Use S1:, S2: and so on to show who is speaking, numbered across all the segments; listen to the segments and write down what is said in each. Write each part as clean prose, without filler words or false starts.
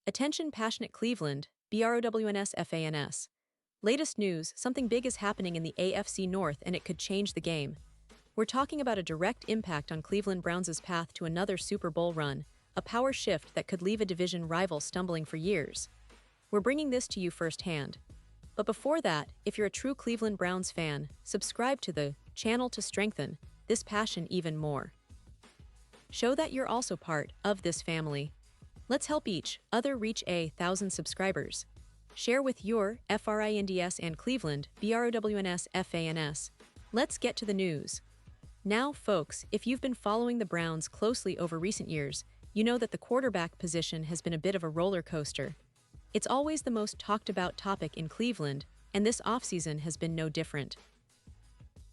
S1: Attention passionate Cleveland, BROWNS FANS. Latest news, something big is happening in the AFC North and it could change the game. We're talking about a direct impact on Cleveland Browns' path to another Super Bowl run, a power shift that could leave a division rival stumbling for years. We're bringing this to you firsthand. But before that, if you're a true Cleveland Browns fan, subscribe to the channel to strengthen this passion even more. Show that you're also part of this family. Let's help each other reach 1,000 subscribers. Share with your FRINDS and Cleveland, BROWNS FANS. Let's get to the news. Now, folks, if you've been following the Browns closely over recent years, you know that the quarterback position has been a bit of a roller coaster. It's always the most talked about topic in Cleveland, and this offseason has been no different.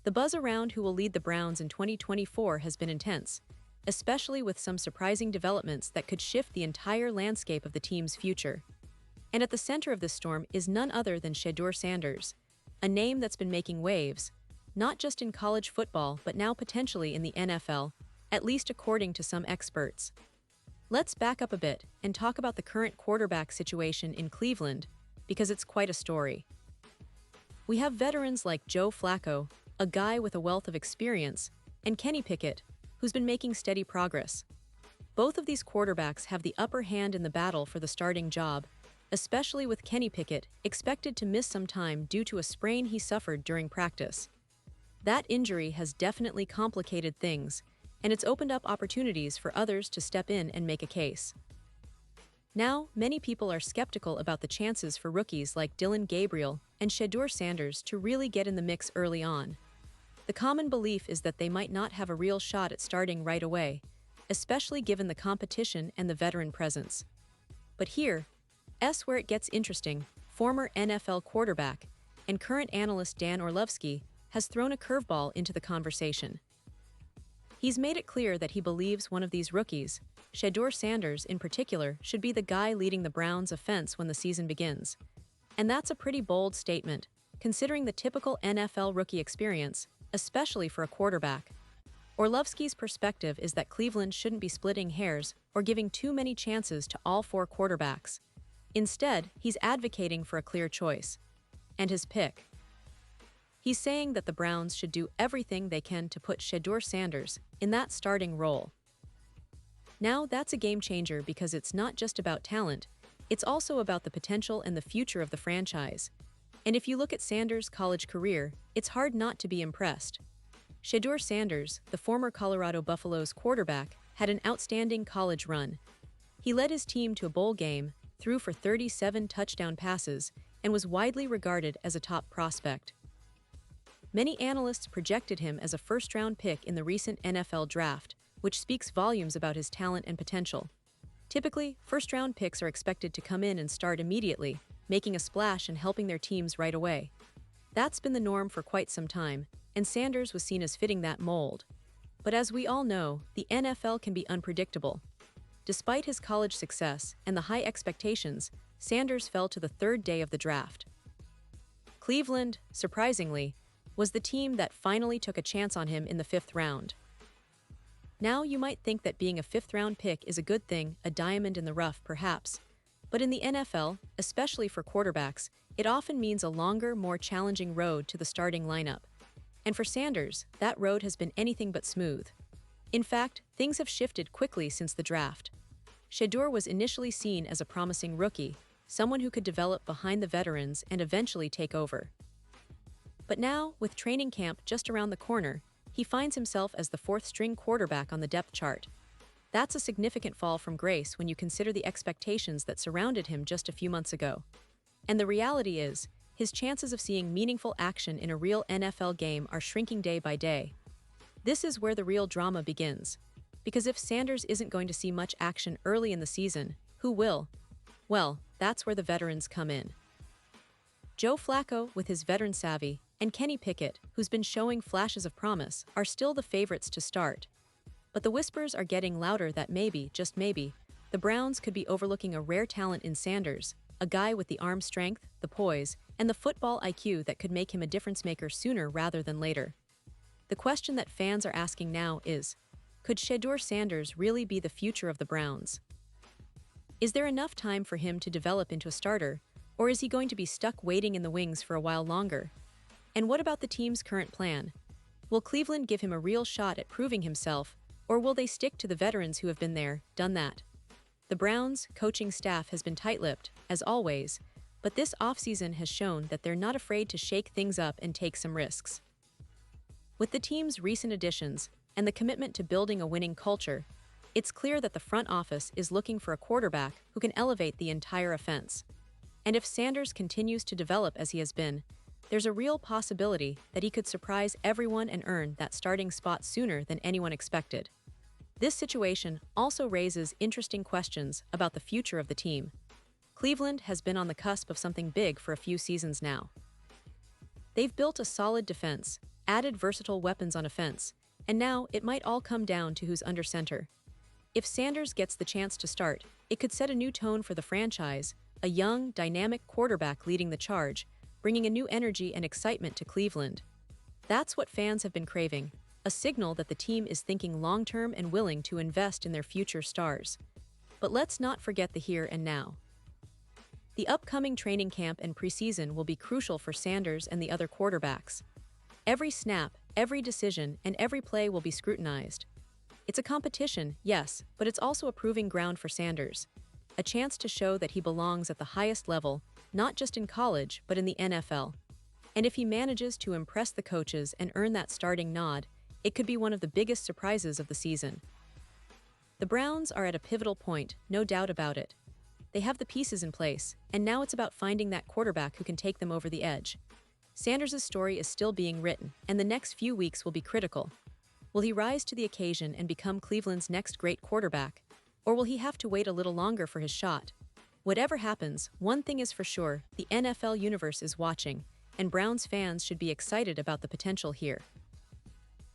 S1: The buzz around who will lead the Browns in 2024 has been intense, especially with some surprising developments that could shift the entire landscape of the team's future. And at the center of this storm is none other than Shedeur Sanders, a name that's been making waves, not just in college football but now potentially in the NFL, at least according to some experts. Let's back up a bit and talk about the current quarterback situation in Cleveland, because it's quite a story. We have veterans like Joe Flacco, a guy with a wealth of experience, and Kenny Pickett, who's been making steady progress. Both of these quarterbacks have the upper hand in the battle for the starting job, especially with Kenny Pickett expected to miss some time due to a sprain he suffered during practice. That injury has definitely complicated things, and it's opened up opportunities for others to step in and make a case. Now, many people are skeptical about the chances for rookies like Dillon Gabriel and Shedeur Sanders to really get in the mix early on. The common belief is that they might not have a real shot at starting right away, especially given the competition and the veteran presence. But here's where it gets interesting. Former NFL quarterback and current analyst Dan Orlovsky has thrown a curveball into the conversation. He's made it clear that he believes one of these rookies, Shedeur Sanders in particular, should be the guy leading the Browns' offense when the season begins. And that's a pretty bold statement, considering the typical NFL rookie experience, especially for a quarterback. Orlovsky's perspective is that Cleveland shouldn't be splitting hairs or giving too many chances to all four quarterbacks. Instead, he's advocating for a clear choice. And his pick. He's saying that the Browns should do everything they can to put Shedeur Sanders in that starting role. Now, that's a game changer because it's not just about talent, it's also about the potential and the future of the franchise. And if you look at Sanders' college career, it's hard not to be impressed. Shedeur Sanders, the former Colorado Buffaloes quarterback, had an outstanding college run. He led his team to a bowl game, threw for 37 touchdown passes, and was widely regarded as a top prospect. Many analysts projected him as a first-round pick in the recent NFL draft, which speaks volumes about his talent and potential. Typically, first-round picks are expected to come in and start immediately, making a splash and helping their teams right away. That's been the norm for quite some time, and Sanders was seen as fitting that mold. But as we all know, the NFL can be unpredictable. Despite his college success and the high expectations, Sanders fell to the third day of the draft. Cleveland, surprisingly, was the team that finally took a chance on him in the 5th round. Now you might think that being a 5th-round pick is a good thing, a diamond in the rough perhaps. But in the NFL, especially for quarterbacks, it often means a longer, more challenging road to the starting lineup. And for Sanders, that road has been anything but smooth. In fact, things have shifted quickly since the draft. Shedeur was initially seen as a promising rookie, someone who could develop behind the veterans and eventually take over. But now, with training camp just around the corner, he finds himself as the 4th-string quarterback on the depth chart. That's a significant fall from grace when you consider the expectations that surrounded him just a few months ago. And the reality is, his chances of seeing meaningful action in a real NFL game are shrinking day by day. This is where the real drama begins. Because if Sanders isn't going to see much action early in the season, who will? Well, that's where the veterans come in. Joe Flacco, with his veteran savvy, and Kenny Pickett, who's been showing flashes of promise, are still the favorites to start. But the whispers are getting louder that maybe, just maybe, the Browns could be overlooking a rare talent in Sanders, a guy with the arm strength, the poise, and the football IQ that could make him a difference maker sooner rather than later. The question that fans are asking now is, could Shedeur Sanders really be the future of the Browns? Is there enough time for him to develop into a starter, or is he going to be stuck waiting in the wings for a while longer? And what about the team's current plan? Will Cleveland give him a real shot at proving himself, or will they stick to the veterans who have been there, done that? The Browns' coaching staff has been tight-lipped, as always, but this offseason has shown that they're not afraid to shake things up and take some risks. With the team's recent additions and the commitment to building a winning culture, it's clear that the front office is looking for a quarterback who can elevate the entire offense. And if Sanders continues to develop as he has been, there's a real possibility that he could surprise everyone and earn that starting spot sooner than anyone expected. This situation also raises interesting questions about the future of the team. Cleveland has been on the cusp of something big for a few seasons now. They've built a solid defense, added versatile weapons on offense, and now it might all come down to who's under center. If Sanders gets the chance to start, it could set a new tone for the franchise, a young, dynamic quarterback leading the charge, bringing a new energy and excitement to Cleveland. That's what fans have been craving, a signal that the team is thinking long-term and willing to invest in their future stars. But let's not forget the here and now. The upcoming training camp and preseason will be crucial for Sanders and the other quarterbacks. Every snap, every decision, and every play will be scrutinized. It's a competition, yes, but it's also a proving ground for Sanders. A chance to show that he belongs at the highest level, not just in college, but in the NFL. And if he manages to impress the coaches and earn that starting nod, it could be one of the biggest surprises of the season. The Browns are at a pivotal point, no doubt about it. They have the pieces in place, and now it's about finding that quarterback who can take them over the edge. Sanders' story is still being written, and the next few weeks will be critical. Will he rise to the occasion and become Cleveland's next great quarterback? Or will he have to wait a little longer for his shot? Whatever happens, one thing is for sure, the NFL universe is watching, and Browns fans should be excited about the potential here.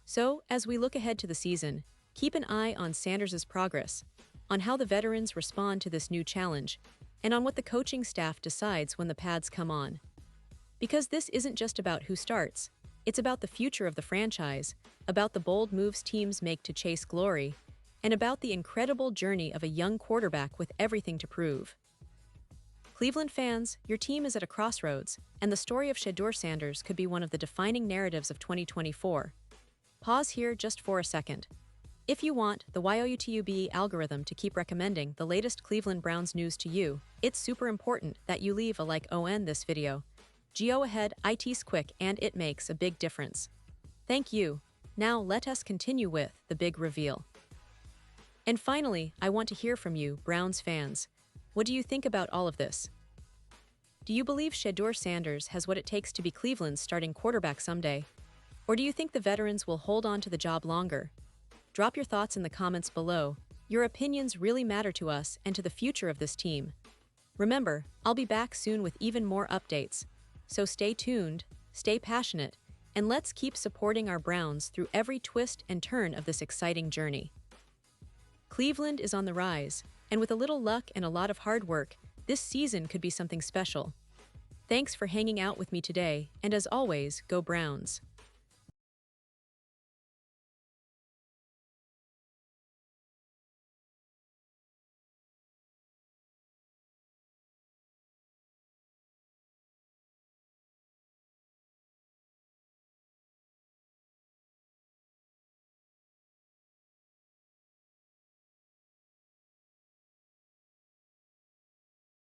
S1: So, as we look ahead to the season, keep an eye on Sanders' progress, on how the veterans respond to this new challenge, and on what the coaching staff decides when the pads come on. Because this isn't just about who starts, it's about the future of the franchise, about the bold moves teams make to chase glory, and about the incredible journey of a young quarterback with everything to prove. Cleveland fans, your team is at a crossroads, and the story of Shedeur Sanders could be one of the defining narratives of 2024. Pause here just for a second. If you want the YOUTUBE algorithm to keep recommending the latest Cleveland Browns news to you, it's super important that you leave a like on this video. Go ahead, it's quick and it makes a big difference. Thank you. Now let us continue with the big reveal. And finally, I want to hear from you, Browns fans. What do you think about all of this? Do you believe Shedeur Sanders has what it takes to be Cleveland's starting quarterback someday? Or do you think the veterans will hold on to the job longer? Drop your thoughts in the comments below. Your opinions really matter to us and to the future of this team. Remember, I'll be back soon with even more updates. So stay tuned, stay passionate, and let's keep supporting our Browns through every twist and turn of this exciting journey. Cleveland is on the rise, and with a little luck and a lot of hard work, this season could be something special. Thanks for hanging out with me today, and as always, go Browns.